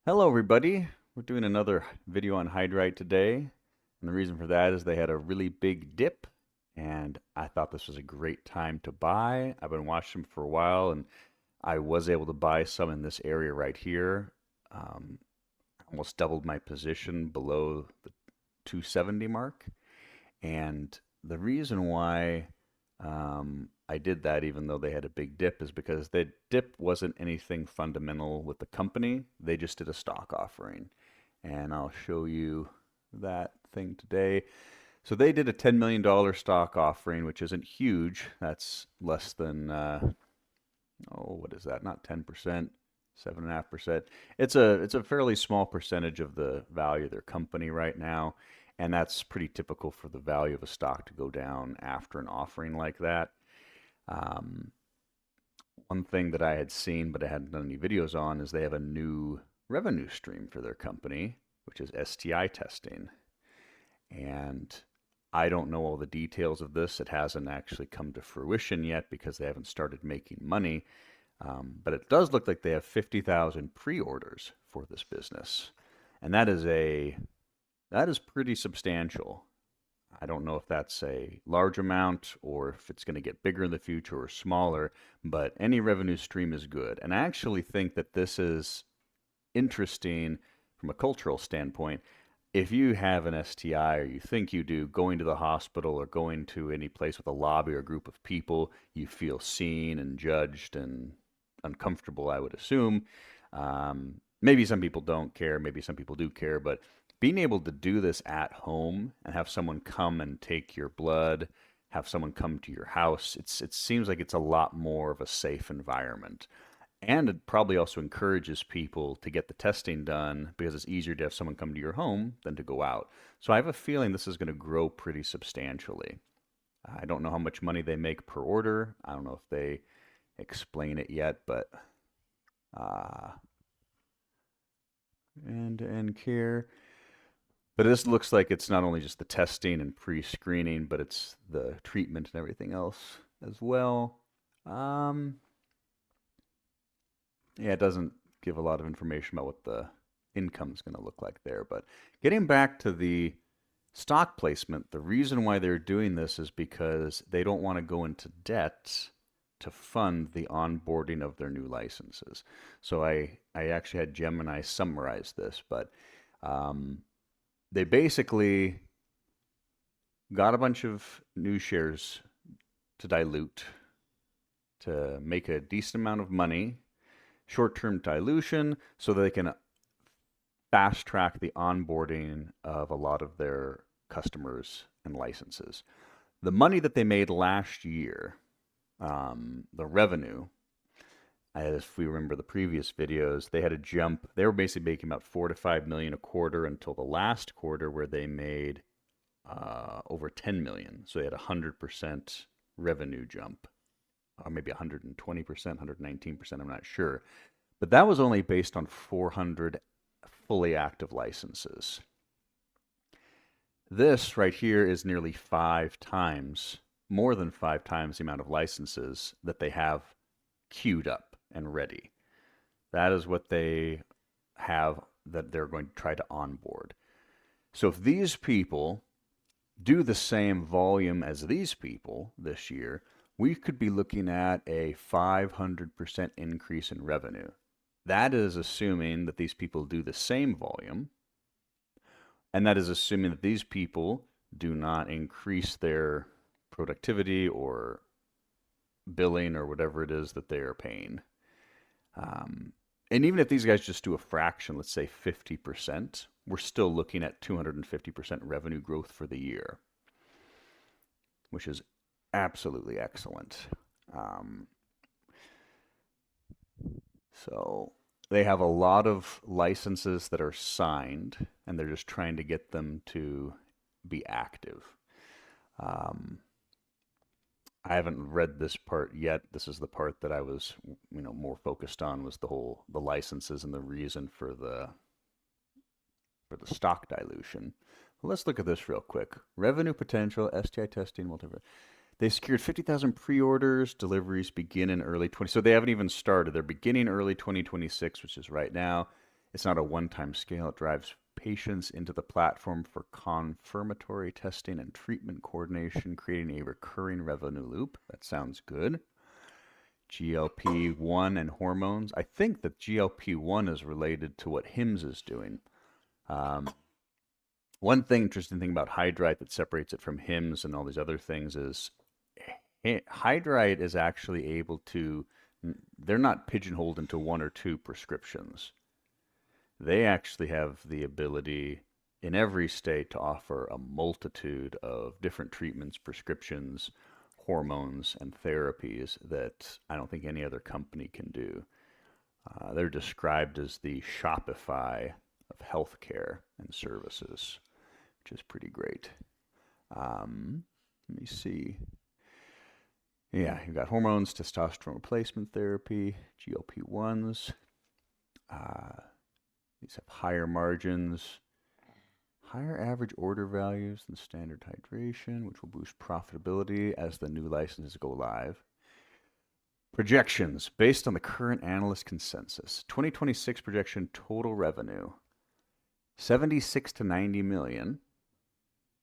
Hello everybody, we're doing another video on HYDTF today, and the reason for that is they had a really big dip, and I thought this was a great time to buy. I've been watching them for a while, and I was able to buy some in this area right here. Um, Almost doubled my position below the 270 mark, and the reason why I did that, even though they had a big dip, is because the dip wasn't anything fundamental with the company. They just did a stock offering. And I'll show you that thing today. So they did a $10 million stock offering, which isn't huge. That's less than, what is that? Not 10%, 7.5%. It's a fairly small percentage of the value of their company right now. And that's pretty typical for the value of a stock to go down after an offering like that. Um, One thing that I had seen, but I hadn't done any videos on, is they have a new revenue stream for their company, which is STI testing. And I don't know all the details of this. It hasn't actually come to fruition yet because they haven't started making money. But it does look like they have 50,000 pre-orders for this business. And that is pretty substantial. I don't know if that's a large amount or if it's going to get bigger in the future or smaller, but any revenue stream is good. And I actually think that this is interesting from a cultural standpoint. If you have an STI or you think you do, going to the hospital or going to any place with a lobby or a group of people, you feel seen and judged and uncomfortable, I would assume. Maybe some people don't care, maybe some people do care, but being able to do this at home and have someone come and take your blood, have someone come to your house, it seems like it's a lot more of a safe environment. And it probably also encourages people to get the testing done because it's easier to have someone come to your home than to go out. So I have a feeling this is going to grow pretty substantially. I don't know how much money they make per order. I don't know if they explain it yet, but uh, end-to-end care. But this looks like it's not only just the testing and pre-screening, but it's the treatment and everything else as well. Um, yeah, it doesn't give a lot of information about what the income is going to look like there. But getting back to the stock placement, the reason why they're doing this is because they don't want to go into debt to fund the onboarding of their new licenses. So I actually had Gemini summarize this, but um, they basically got a bunch of new shares to dilute to make a decent amount of money, short-term dilution, so that they can fast track the onboarding of a lot of their customers and licenses. The money that they made last year, the revenue, as if we remember the previous videos, they had a jump. They were basically making about 4 to 5 million a quarter until the last quarter where they made over 10 million. So they had a 100% revenue jump, or maybe 120%, 119%, I'm not sure. But that was only based on 400 fully active licenses. This right here is nearly 5 times, more than 5 times the amount of licenses that they have queued up and ready. That is what they have that they're going to try to onboard. So if these people do the same volume as these people this year, we could be looking at a 500% increase in revenue. That is assuming that these people do the same volume, and that is assuming that these people do not increase their productivity or billing or whatever it is that they are paying. And even if these guys just do a fraction, let's say 50%, we're still looking at 250% revenue growth for the year, which is absolutely excellent. Um, so they have a lot of licenses that are signed, and they're just trying to get them to be active. Um, I haven't read this part yet. This is the part that I was, more focused on, was the licenses and the reason for the stock dilution. Well, let's look at this real quick. Revenue potential, STI testing, they secured 50,000 pre-orders. Deliveries begin in early 20. So they haven't even started. They're beginning early 2026, which is right now. It's not a one-time scale. It drives patients into the platform for confirmatory testing and treatment coordination, creating a recurring revenue loop. That sounds good. GLP-1 and hormones. I think that GLP-1 is related to what HIMSS is doing. One interesting thing about Hydrite that separates it from HIMSS and all these other things is Hydrite is actually able to, they're not pigeonholed into one or two prescriptions. They actually have the ability in every state to offer a multitude of different treatments, prescriptions, hormones, and therapies that I don't think any other company can do. They're described as the Shopify of healthcare and services, which is pretty great. Let me see. Yeah, you've got hormones, testosterone replacement therapy, GLP-1s. These have higher margins, higher average order values than standard hydration, which will boost profitability as the new licenses go live. Projections based on the current analyst consensus. 2026 projection total revenue, 76 to 90 million.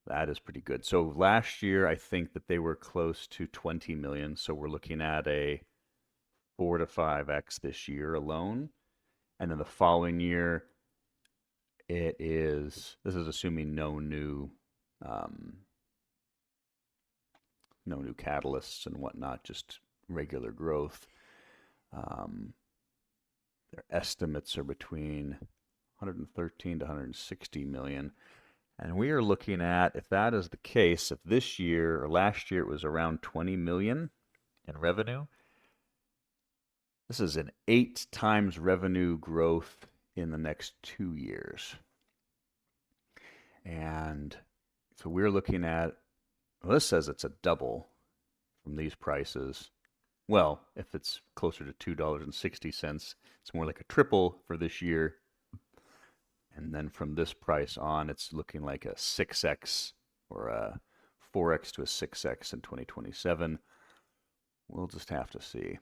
That is pretty good. So last year, I think that they were close to 20 million. So we're looking at a 4 to 5x this year alone. And then the following year, this is assuming no new catalysts and whatnot, just regular growth. Their estimates are between 113 to 160 million. And we are looking at, if that is the case, if this year or last year it was around 20 million in revenue, this is an 8 times revenue growth in the next 2 years. And so we're looking at, well, this says it's a double from these prices. Well, if it's closer to $2.60, it's more like a triple for this year. And then from this price on, it's looking like a 6x or a 4x to a 6x in 2027. We'll just have to see.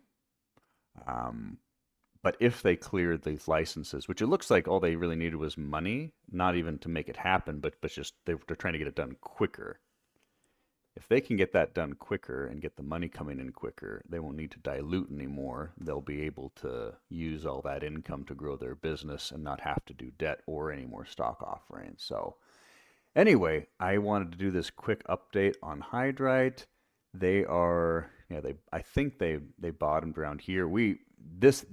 But if they cleared these licenses, which it looks like all they really needed was money, not even to make it happen, but just they're trying to get it done quicker. If they can get that done quicker and get the money coming in quicker, they won't need to dilute anymore. They'll be able to use all that income to grow their business and not have to do debt or any more stock offerings. So anyway, I wanted to do this quick update on Hydrite. They are, I think they bottomed around here. This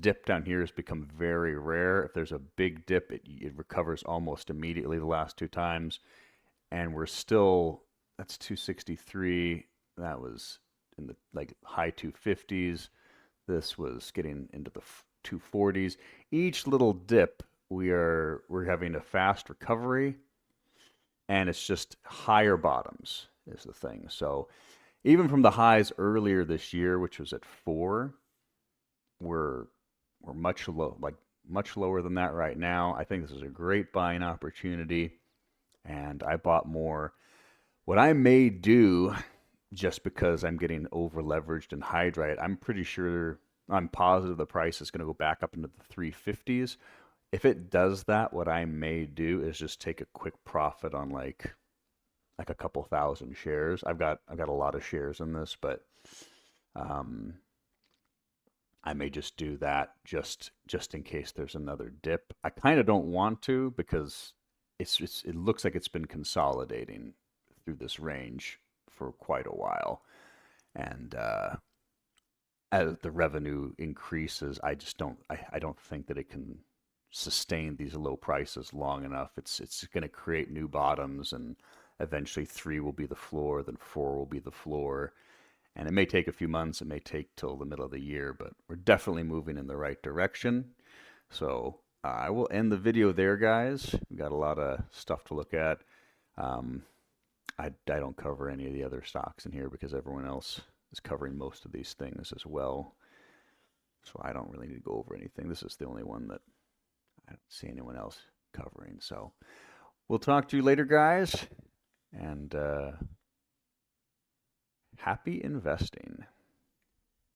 dip down here has become very rare. If there's a big dip, it recovers almost immediately the last 2 times. And we're still, that's 263. That was in the high 250s. This was getting into the 240s. Each little dip, we're having a fast recovery, and it's just higher bottoms is the thing. So even from the highs earlier this year, which was at 4, we're much lower than that right now. I think this is a great buying opportunity, and I bought more. What I may do, just because I'm getting over leveraged in Hydrite, I'm positive the price is going to go back up into the 350s. If it does that, what I may do is just take a quick profit on like a couple thousand shares. I've got a lot of shares in this, but I may just do that just in case there's another dip. I kind of don't want to, because it looks like it's been consolidating through this range for quite a while, and as the revenue increases, I don't think that it can sustain these low prices long enough. It's going to create new bottoms, and eventually 3 will be the floor, then 4 will be the floor. And it may take a few months, it may take till the middle of the year, but we're definitely moving in the right direction. So I will end the video there, guys. We've got a lot of stuff to look at. I don't cover any of the other stocks in here because everyone else is covering most of these things as well. So I don't really need to go over anything. This is the only one that I don't see anyone else covering. So we'll talk to you later, guys. And happy investing.